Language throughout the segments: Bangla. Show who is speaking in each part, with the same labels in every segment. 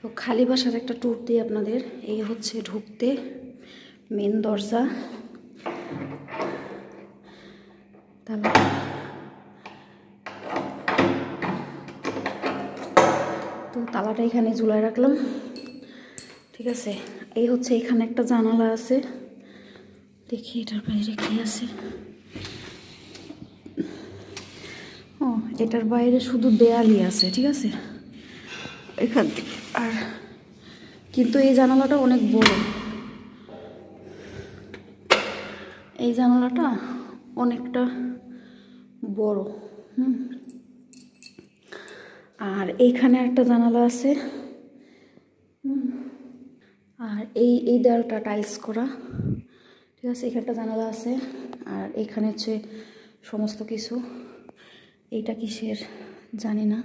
Speaker 1: তো খালি বাসার একটা ট্যুর দিই আপনাদের। এই হচ্ছে ঢুকতে মেন দরজা, তাহলে তো তালাটা এখানে ঝুলায় রাখলাম, ঠিক আছে। এই হচ্ছে এখানে একটা জানালা আছে, দেখি এটার বাইরে কি আছে। ও, এটার বাইরে শুধু দেয়ালই আছে, ঠিক আছে, এখান থেকে। আর কিন্তু এই জানালাটা অনেক বড়, এই জানালাটা অনেকটা বড়। আর এইখানে একটা জানালা আছে, আর এই দেয়ালটা টাইলস করা, ঠিক আছে। এখানে একটা জানালা আছে, আর এখানে হচ্ছে সমস্ত কিছু। এইটা কিসের জানি না।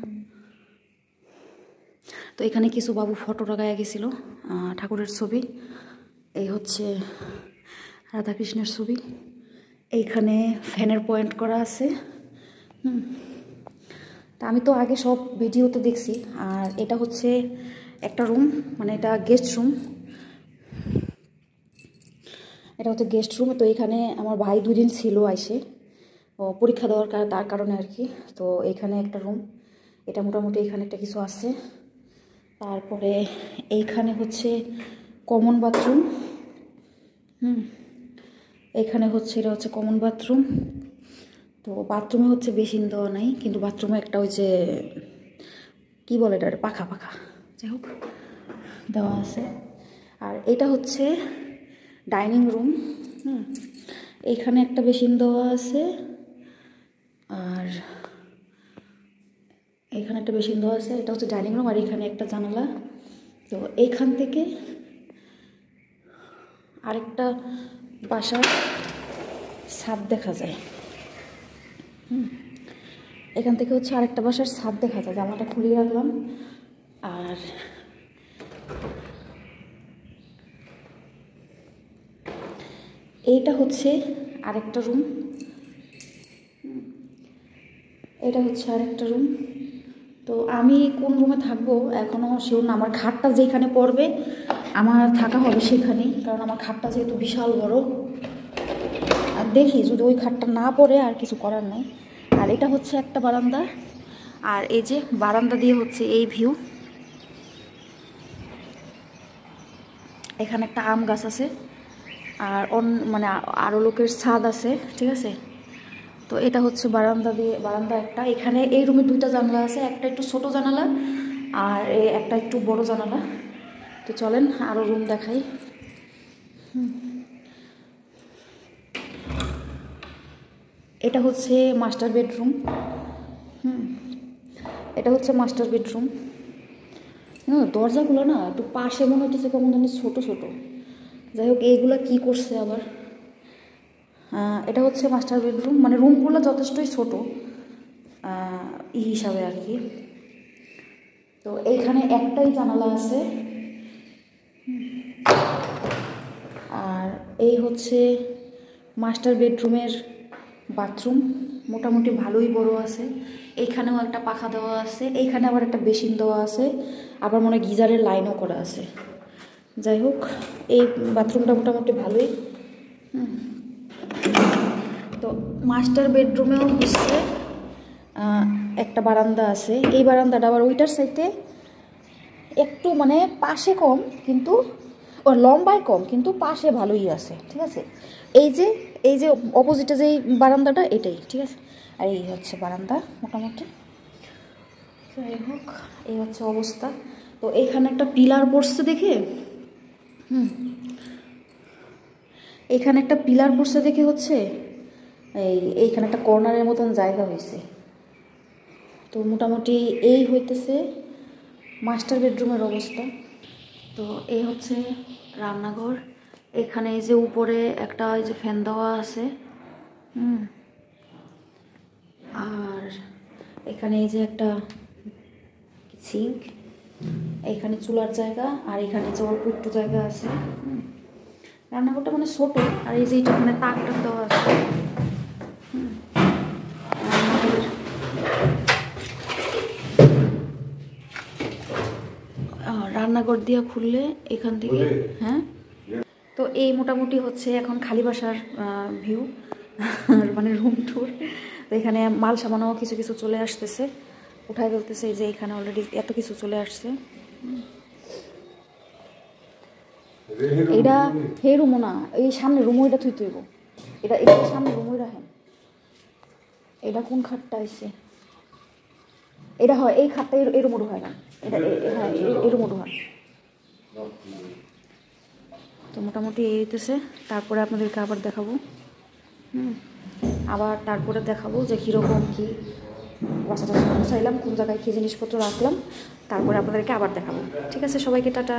Speaker 1: তো এখানে কিছু বাবু ফটো লাগায়া গেছিল, ঠাকুরের ছবি। এই হচ্ছে রাধাকৃষ্ণের ছবি। এইখানে ফ্যানের পয়েন্ট করা আছে। তা আমি তো আগে সব ভিডিওতে দেখছি। আর এটা হচ্ছে একটা রুম, মানে এটা গেস্ট রুম, এটা হচ্ছে গেস্ট রুম। তো এখানে আমার ভাই 2 দিন ছিল আইসে, ও পরীক্ষা দেওয়ার তার কারণে আর কি। তো এখানে একটা রুম, এটা মোটামুটি এখানে একটা কিছু আছে। তারপরে এইখানে হচ্ছে কমন বাথরুম। এখানে হচ্ছে এটা হচ্ছে কমন বাথরুম। তো বাথরুমে হচ্ছে বেসিন দেওয়া নাই, কিন্তু বাথরুমে একটা ওই যে কী বলে এটা, পাখা পাখা যাই হোক দেওয়া আছে। আর এটা হচ্ছে ডাইনিং রুম। এইখানে একটা বেসিন দেওয়া আছে, আর এইখানে একটা বেসিন দেওয়া আছে। এটা হচ্ছে ডাইনিং রুম, আর এখানে একটা জানালা। তো এইখান থেকে আরেকটা বাসার ছাদ দেখা যায়। এখান থেকে হচ্ছে আরেকটা বাসার ছাদ দেখা যায়। জানলাটা খুলিয়ে রাখলাম। আর এইটা হচ্ছে আরেকটা রুম, এটা হচ্ছে আরেকটা রুম। তো আমি কোন রুমে থাকবো এখনও শিওর না। আমার খাটটা যেখানে পড়বে আমার থাকা হবে সেখানেই, কারণ আমার খাটটা যেহেতু বিশাল বড়। আর দেখি যদি ওই খাটটা না পড়ে, আর কিছু করার নেই। আর এটা হচ্ছে একটা বারান্দা, আর এই যে বারান্দা দিয়ে হচ্ছে এই ভিউ। এখানে একটা আম গাছ আছে, আর মানে আরও লোকের ছাদ আছে, ঠিক আছে। তো এটা হচ্ছে বারান্দা একটা। এখানে এই রুমে 2টা জানালা আছে, একটা একটু ছোট জানালা আর একটা একটু বড় জানালা। তো চলেন আরও রুম দেখাই। এটা হচ্ছে মাস্টার বেডরুম। এটা হচ্ছে মাস্টার বেডরুম। দরজাগুলো না একটু পাশে মনে হচ্ছে কেমন জানি ছোটো ছোটো। যাই হোক, এইগুলো কী করছে আবার। এটা হচ্ছে মাস্টার বেডরুম, মানে রুমগুলো যথেষ্টই ছোটো হিসাবে আর কি। তো এইখানে একটাই জানালা আছে। আর এই হচ্ছে মাস্টার বেডরুমের বাথরুম, মোটামুটি ভালোই বড় আছে। এইখানেও একটা পাখা দেওয়া আছে, এইখানে আবার একটা বেসিন দেওয়া আছে, আবার মনে হয় গিজারের লাইনও করা আছে। যাই হোক, এই বাথরুমটা মোটামুটি ভালোই। তো মাস্টার বেডরুমেও হচ্ছে একটা বারান্দা আছে। এই বারান্দাটা আবার ওইটার সাইডে একটু মানে পাশে কম, কিন্তু লম্বায় কম, কিন্তু পাশে ভালোই আছে, ঠিক আছে। এই যে অপোজিটে যেই বারান্দাটা এটাই, ঠিক আছে। আর এই হচ্ছে বারান্দা মোটামুটি। যাই হোক, এই হচ্ছে অবস্থা। তো এইখানে একটা পিলার পড়ছে দেখে, এইখানে একটা পিলার পড়ছে দেখে হচ্ছে এইখানে একটা কর্নারের মতন জায়গা হয়েছে। তো মোটামুটি এই হইতেছে মাস্টার বেডরুমের অবস্থা। তো এই হচ্ছে রান্নাঘর। এখানে এই যে উপরে একটা এই যে ফ্যান দেওয়া আছে, আর এখানে এই যে একটা সিঙ্ক, এখানে চুলার জায়গা, আর এখানে যে অল্প একটু জায়গা আছে। রান্নাঘরটা মানে ছোট। আর এই যে এখানে তাক দেওয়া আছে। রান্নাঘর দিয়া খুললে এখান থেকে, হ্যাঁ। তো এই মোটামুটি হচ্ছে এখন খালি বাসার ভিউ, মানে রুম ট্যুর। তো এখানে মাল সামানও কিছু কিছু চলে আসতেছে, উঠাই ফেলতেছে। এই যে এখানে অলরেডি এত কিছু চলে আসছে। এটা হে রুমও না, এই সামনে রুমও, এটা থুই তুইব, এটা এটা সামনে রুমই রাখেন। এটা কোন খাটটা আইছে, এটা হয় এই খাটটা এরম উঠো হয় না, এটা হ্যাঁ এরম উঠো হয়। তো মোটামুটি এই হইতেছে। তারপরে আপনাদেরকে আবার দেখাবো, আবার তারপরে দেখাবো যে কীরকম কী বাসাটা চাইলাম, কোন জায়গায় কী জিনিসপত্র রাখলাম, তারপরে আপনাদেরকে আবার দেখাবো। ঠিক আছে, সবাইকে টাটা।